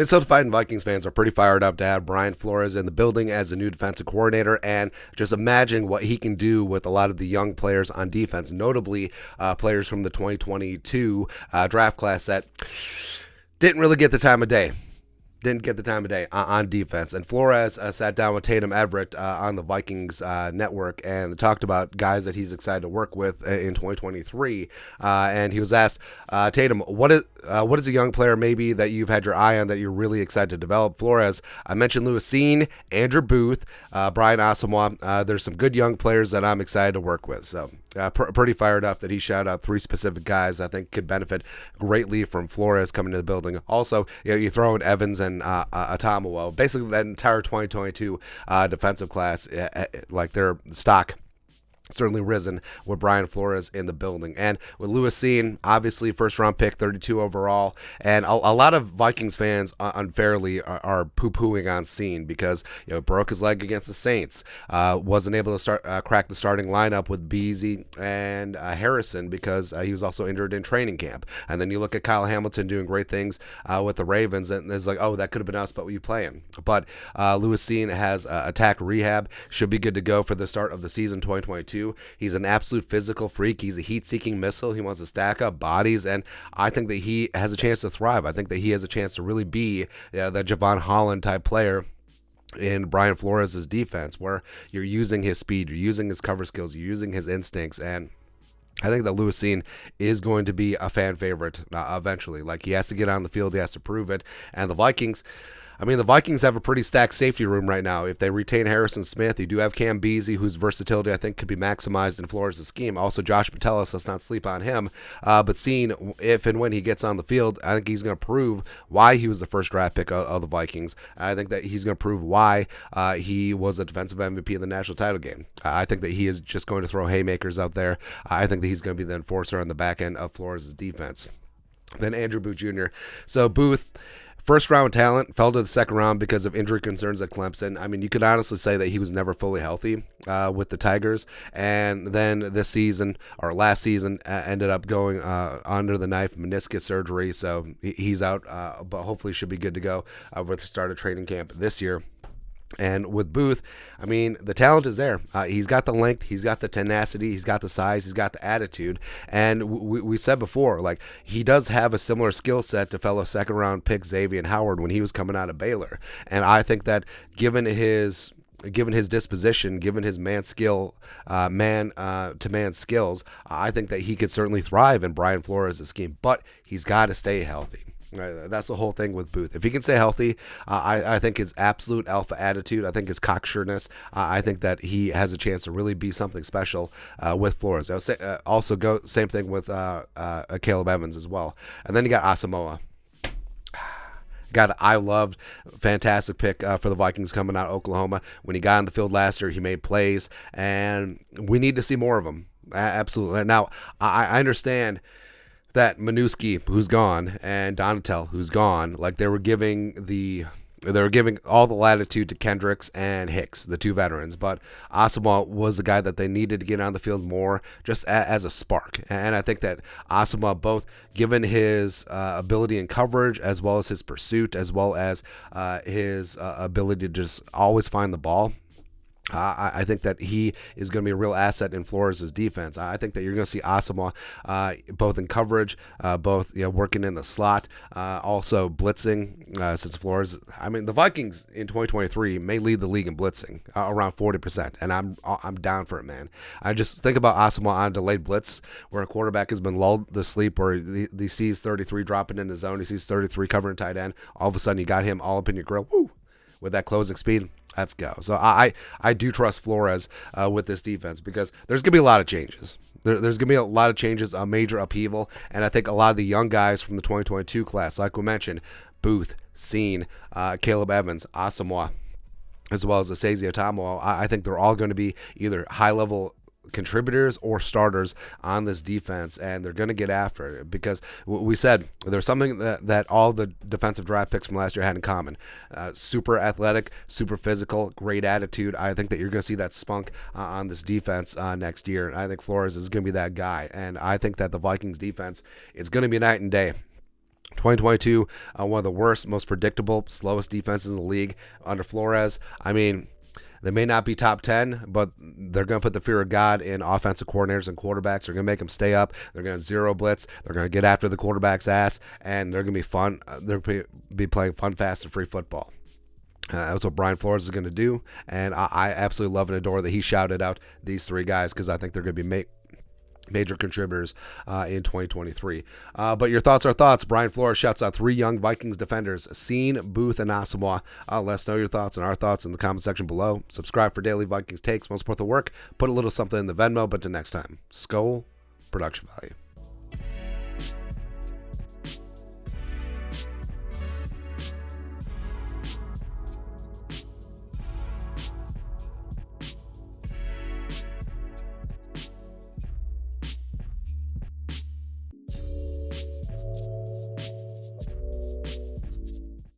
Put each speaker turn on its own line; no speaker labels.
Minnesota Vikings fans are pretty fired up to have Brian Flores in the building as a new defensive coordinator, and just imagine what he can do with a lot of the young players on defense, notably players from the 2022 draft class that didn't really get the time of day. On defense. And Flores sat down with Tatum Everett on the Vikings network and talked about guys that he's excited to work with in 2023. And he was asked, Tatum, what is a young player maybe that you've had your eye on that you're really excited to develop? Flores, I mentioned Lewis Cine, Andrew Booth, Brian Asamoah. There's some good young players that I'm excited to work with. So pretty fired up that he shouted out 3 specific guys I think could benefit greatly from Flores coming to the building. Also, you throw in Evans and Asamoah, basically that entire 2022 defensive class, like their stock certainly risen with Brian Flores in the building. And with Lewis Cine, obviously first round pick, 32 overall, and a lot of Vikings fans unfairly are poo-pooing on Cine because broke his leg against the Saints, wasn't able to crack the starting lineup with Beasley and Harrison because he was also injured in training camp. And then you look at Kyle Hamilton doing great things with the Ravens, and it's like, oh, that could have been us, but you play him. But Lewis Cine has attack rehab, should be good to go for the start of the season 2022. He's an absolute physical freak. He's a heat-seeking missile. He wants to stack up bodies, and I think that he has a chance to thrive. I think that he has a chance to really be that Javon Holland type player in Brian Flores' defense, where you're using his speed, you're using his cover skills, you're using his instincts, and I think that Lewis Cine is going to be a fan favorite eventually. Like, he has to get on the field, he has to prove it, and the Vikings have a pretty stacked safety room right now. If they retain Harrison Smith, you do have Cam Beasley, whose versatility I think could be maximized in Flores' scheme. Also, Josh Metellus, let's not sleep on him. But Cine, if and when he gets on the field, I think he's going to prove why he was the first draft pick of the Vikings. I think that he's going to prove why he was a defensive MVP in the national title game. I think that he is just going to throw haymakers out there. I think that he's going to be the enforcer on the back end of Flores' defense. Then Andrew Booth Jr. So Booth, first round talent, fell to the second round because of injury concerns at Clemson. I mean, you could honestly say that he was never fully healthy with the Tigers. And then this season, or last season, ended up going under the knife, meniscus surgery. So he's out, but hopefully should be good to go with the start of training camp this year. And with Booth, I mean, the talent is there. He's got the length, he's got the tenacity, he's got the size, he's got the attitude. And we said before, like, he does have a similar skill set to fellow second-round pick Xavier Howard when he was coming out of Baylor. And I think that given his disposition, given his man to man skills, I think that he could certainly thrive in Brian Flores' scheme. But he's got to stay healthy. That's the whole thing with Booth. If he can stay healthy, I think his absolute alpha attitude, I think his cocksureness, I think that he has a chance to really be something special with Flores. I would say, also go same thing with Caleb Evans as well. And then you got Asamoah. Guy that I loved, fantastic pick for the Vikings coming out of Oklahoma. When he got on the field last year, he made plays, and we need to see more of him. Absolutely. Now, I understand that Minuski, who's gone, and Donatel, who's gone, like they were giving all the latitude to Kendricks and Hicks, the 2 veterans. But Asamoah was the guy that they needed to get on the field more, just as a spark. And I think that Asamoah, both given his ability in coverage, as well as his pursuit, as well as his ability to just always find the ball, I think that he is going to be a real asset in Flores' defense. I think that you're going to see Asamoah both in coverage, both working in the slot, also blitzing. Since Flores, I mean, the Vikings in 2023 may lead the league in blitzing around 40%, and I'm down for it, man. I just think about Asamoah on delayed blitz, where a quarterback has been lulled to sleep, where he sees 33 dropping in the zone, he sees 33 covering tight end. All of a sudden, you got him all up in your grill. Woo! With that closing speed. Let's go. So I do trust Flores with this defense because there's going to be a lot of changes. There's going to be a lot of changes, a major upheaval, and I think a lot of the young guys from the 2022 class, like we mentioned, Booth, Cine, Caleb Evans, Asamoah, as well as Asazio Tomo, I think they're all going to be either high-level contributors or starters on this defense, and they're going to get after it because we said there's something that all the defensive draft picks from last year had in common. Super athletic, super physical, great attitude. I think that you're going to see that spunk on this defense next year, and I think Flores is going to be that guy, and I think that the Vikings defense is going to be night and day. 2022, one of the worst, most predictable, slowest defenses in the league under Flores. I mean, they may not be top 10, but they're going to put the fear of God in offensive coordinators and quarterbacks. They're going to make them stay up. They're going to zero blitz. They're going to get after the quarterback's ass, and they're going to be fun. They're going to be playing fun, fast, and free football. That's what Brian Flores is going to do, and I absolutely love and adore that he shouted out these three guys because I think they're going to be major contributors in 2023. But your thoughts are thoughts. Brian Flores shouts out three young Vikings defenders, Cine, Booth, and Asamoah. Let us know your thoughts and our thoughts in the comment section below. Subscribe for daily Vikings takes. Most support the work. Put a little something in the Venmo. But until next time, Skol, production value.